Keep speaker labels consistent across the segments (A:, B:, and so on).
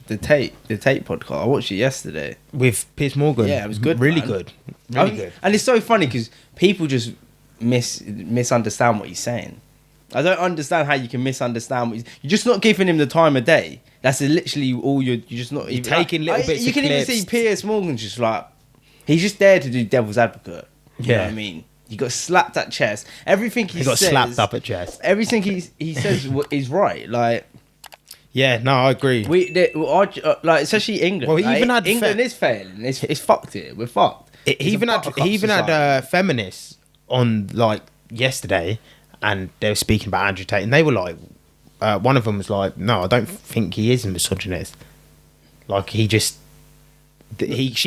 A: the Tate podcast. I watched it yesterday
B: with Piers Morgan.
A: Yeah, it was good.
B: Really
A: man.
B: good. Really good.
A: And it's so funny because people just misunderstand what he's saying. I don't understand how you can misunderstand what you're just not giving him the time of day. That's literally all you're just not even
B: taking little bits.
A: You can even see Piers Morgan's just like he's just there to do devil's advocate. You know what I mean? He got slapped at chest. Everything he got
B: slapped up at chest.
A: Everything he says is right. Like,
B: yeah, no, I agree.
A: Like especially England.
B: Well, he even had
A: England is failing. It's fucked here. We're fucked.
B: He even had feminists on like yesterday, and they were speaking about Andrew Tate, and they were like, one of them was like, "No, I don't think he is a misogynist. Like she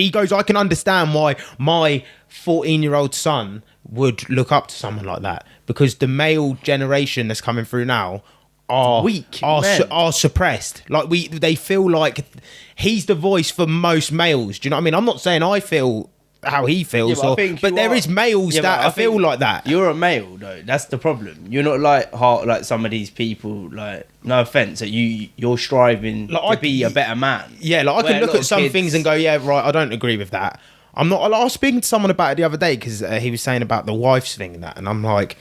B: goes, I can understand why my 14-year-old son would look up to someone like that because the male generation that's coming through now are weak, are suppressed. Like they feel like he's the voice for most males. Do you know what I mean? I'm not saying I feel how he feels, but there is males that feel like that.
A: You're a male though. That's the problem. You're not like some of these people. Like, no offense, that you're striving to be a better man.
B: Yeah, like I can look at some things and go, yeah, right, I don't agree with that. I was speaking to someone about it the other day because he was saying about the wives thing and that, and I'm like,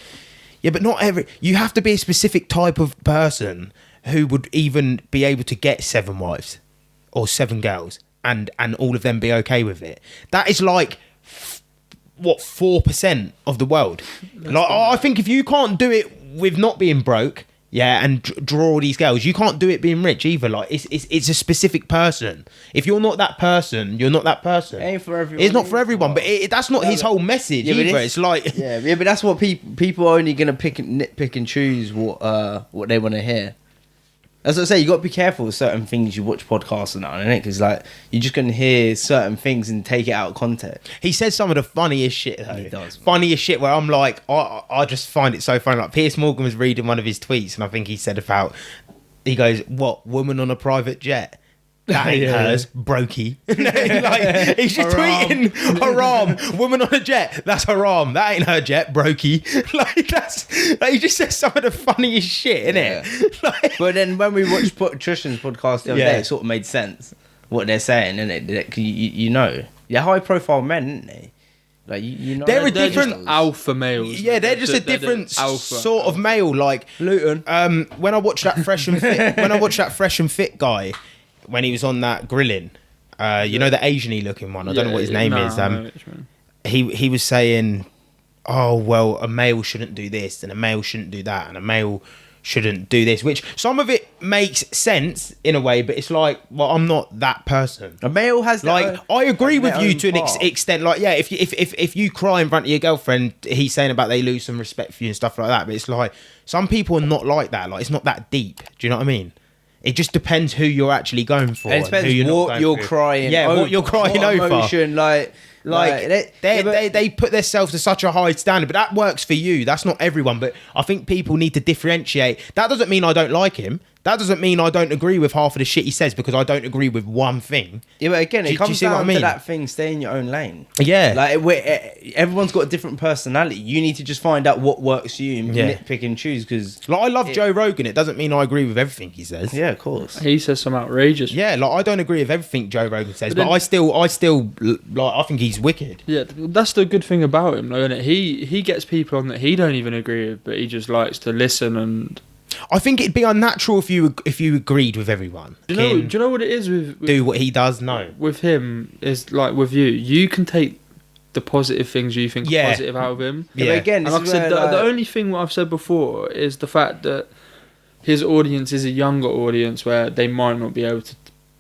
B: yeah, but not every. You have to be a specific type of person who would even be able to get 7 wives or 7 girls. And all of them be okay with it. That is like, 4% of the world. Like, I think if you can't do it with not being broke, yeah, and draw all these girls, you can't do it being rich either. Like, it's a specific person. If you're not that person, you're not that person.
A: It ain't for everyone.
B: It's not for everyone, but that's not his whole message either. It's like...
A: Yeah, but that's what people are only going to nitpick and choose what they want to hear. As I say, you got to be careful with certain things you watch podcasts and that, innit? Because like you're just gonna hear certain things and take it out of context.
B: He says some of the funniest shit though.
A: He does.
B: Funniest shit where I'm like, I just find it so funny. Like Piers Morgan was reading one of his tweets, and I think he said about, he goes, "What, woman on a private jet? That ain't hers, brokey." Like, he's just tweeting haram, woman on a jet, that's haram, that ain't her jet, brokey. Like he just says some of the funniest shit, innit? Like,
A: but then when we watched Tristan's podcast the other day, it sort of made sense what they're saying, innit? You know, they're high profile men, aren't they? Like you know,
C: they're different alpha males.
B: Yeah, they're just a different sort of male. Like
A: Luton.
B: When I watched that Fresh and Fit guy, when he was on that grilling, you know, the Asian-y looking one. I don't know what his name is. He was saying, "Oh well, a male shouldn't do this, and a male shouldn't do that, and a male shouldn't do this." Which some of it makes sense in a way, but it's like, well, I'm not that person.
A: A male has
B: like I agree with you to an extent. Like, yeah, if you cry in front of your girlfriend, he's saying about they lose some respect for you and stuff like that. But it's like some people are not like that. Like it's not that deep. Do you know what I mean? It just depends who you're actually going for.
A: And it depends what you're crying.
B: Yeah, what you're crying over.
A: Emotion,
B: they put themselves to such a high standard, but that works for you. That's not everyone. But I think people need to differentiate. That doesn't mean I don't like him. That doesn't mean I don't agree with half of the shit he says because I don't agree with one thing.
A: Yeah, but again, it comes down to that thing, stay in your own lane.
B: Yeah.
A: Like, everyone's got a different personality. You need to just find out what works for you and nitpick and choose. Because
B: like, I love Joe Rogan. It doesn't mean I agree with everything he says.
A: Yeah, of course.
C: He says some outrageous.
B: Yeah, like, I don't agree with everything Joe Rogan says, but I still, like, I think he's wicked.
C: Yeah, that's the good thing about him, though, isn't it? He gets people on that he don't even agree with, but he just likes to listen and...
B: I think it'd be unnatural if you agreed with everyone.
C: Do you know what it is with
B: do what he does? No.
C: With him is like with you. You can take the positive things you think are positive out of him.
A: Yeah. But again,
C: and like I said, the only thing what I've said before is the fact that his audience is a younger audience where they might not be able to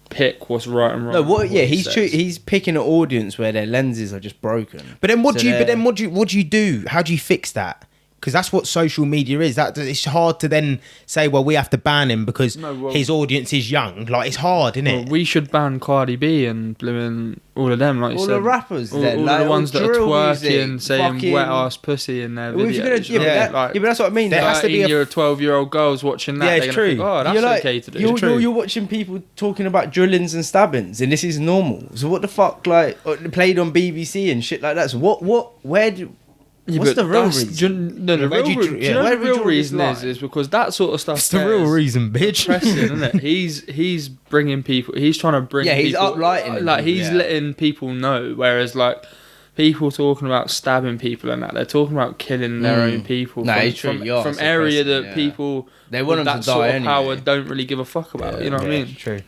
C: pick what's right and wrong.
A: No, he's picking an audience where their lenses are just broken.
B: But then what do you do? How do you fix that? Because that's what social media is. That it's hard to then say, well, we have to ban him because his audience is young. Like, it's hard, isn't it?
C: We should ban Cardi B and blooming all of them, like you said.
A: All the rappers,
C: all the ones that are twerking, saying wet ass pussy in their videos.
A: But that's what I mean.
C: There has to be 12-year-old girls watching that.
B: Yeah, it's true.
C: Think, oh, that's okay to do.
A: You're watching people talking about drillings and stabbings, and this is normal. So what the fuck, like, played on BBC and shit like that. So
C: Yeah,
A: What's
C: but
A: the real
C: that's-
A: reason?
C: No, the
B: Where
C: real,
B: do you-
C: do you know
A: where
C: the
A: would you
C: real
A: draw
C: reason
A: this
C: is because that sort of stuff.
B: That's the real reason, bitch.
C: Pressing, isn't it? He's bringing people. He's trying to bring.
A: Yeah, he's
C: people,
A: uplighting
C: Like
A: people,
C: he's
A: yeah.
C: letting people know. Whereas like people talking about stabbing people and that, they're talking about killing their own people.
A: No,
C: from,
A: it's true,
C: From,
A: you're
C: area that
A: suppressing, yeah.
C: people
A: They want
C: with
A: them
C: that
A: to die
C: sort of
A: anyway.
C: power don't really give a fuck about. You know what I mean?
B: True.